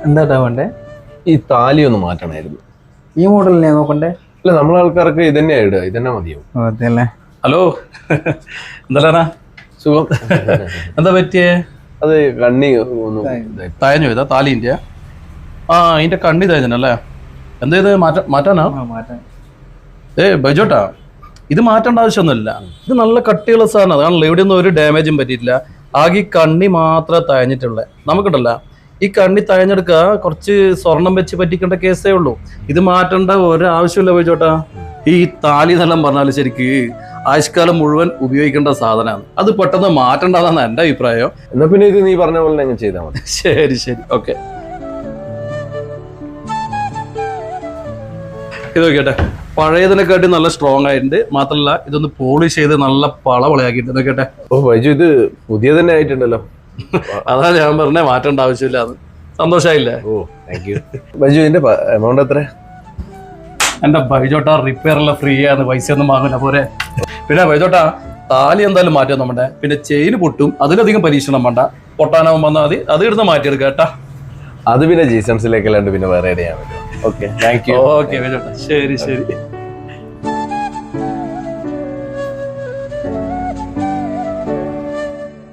എന്താ വേണ്ടേ? ഈ താലി ഒന്ന് മാറ്റണമായിരുന്നു. ഈ മോഡലിനെ നോക്കണ്ടേ? അല്ല, നമ്മളെ ആൾക്കാർക്ക് ഇതന്നെ ഇടുക, ഇതന്നെ മതിയാവും. അതല്ലേ. ഹലോ, എന്താ സുഖം. എന്താ പറ്റിയേ? അത് കണ്ണി ഒന്ന് തയഞ്ഞു ഇതാ താലിൻ്റെ. അതിന്റെ കണ്ണി തയഞ്ഞല്ലേ? എന്താ ഇത് മാറ്റാനാ? ബൈജോട്ടാ, ഇത് മാറ്റേണ്ട ആവശ്യമൊന്നുമില്ല. ഇത് നല്ല കട്ടിയുള്ള സാധനം, അതാണല്ലോ. ഇവിടെ ഒന്നും ഒരു ഡാമേജും പറ്റിയിട്ടില്ല. ആകെ ഈ കണ്ണി മാത്രമേ തയഞ്ഞിട്ടുള്ളേ. നമുക്കുണ്ടല്ല, ഈ കണ്ണി തയഞ്ഞെടുക്കുക കുറച്ച് സ്വർണം വെച്ച് പറ്റിക്കേണ്ട കേസേ ഉള്ളൂ. ഇത് മാറ്റേണ്ട ഒരു ആവശ്യമില്ല ബൈജോട്ടാ. ഈ താലി എന്നെല്ലാം പറഞ്ഞാൽ ശരിക്ക് ആയുഷ്കാലം മുഴുവൻ ഉപയോഗിക്കേണ്ട സാധനമാണ്. അത് പെട്ടെന്ന് മാറ്റേണ്ടതാണ് എൻ്റെ അഭിപ്രായം. എന്നാ പിന്നെ ഇത് നീ പറഞ്ഞ പോലെ ഞങ്ങൾ ചെയ്താൽ മതി. ശരി ശരി, ഓക്കെ. ഇത് നോക്കിട്ടെ, പഴയതിനെക്കാട്ടി നല്ല സ്ട്രോങ് ആയിട്ടുണ്ട്. മാത്രമല്ല ഇതൊന്ന് പോളിഷ് ചെയ്ത് നല്ല പളവളയാക്കിയിട്ടുണ്ട്. നോക്കട്ടെ. ഓ ബൈജു, ഇത് പുതിയ തന്നെ ആയിട്ടുണ്ടല്ലോ. അതാ ഞാൻ പറഞ്ഞേ, മാറ്റേണ്ട ആവശ്യമില്ല. അത് സന്തോഷമായില്ലേ? ഓ താങ്ക് യു. ബൈജു, ഇതിന്റെ എമൗണ്ട് എത്ര? എൻ്റെ ബൈജോട്ട റിപ്പയറെല്ലാം ഫ്രീ ആണ്, പൈസ ഒന്നും വാങ്ങില്ല പോരെ. പിന്നെ ബൈജോട്ട താലി എന്തായാലും മാറ്റാം നമ്മുടെ. പിന്നെ ചെയിന് പൊട്ടും, അതിലധികം പരീക്ഷണം വേണ്ട. പൊട്ടാനാവും വന്നാൽ മതി, അത് ഇടുന്ന് മാറ്റിയെടുക്കുക കേട്ടാ. അത് പിന്നെ ജീസൺസിലേക്കല്ലാണ്ട് പിന്നെ വേറെ ചെയ്യാൻ പറ്റും. Okay, thank you. ഓക്കെ ബൈജോട്ട, ശരി ശരി.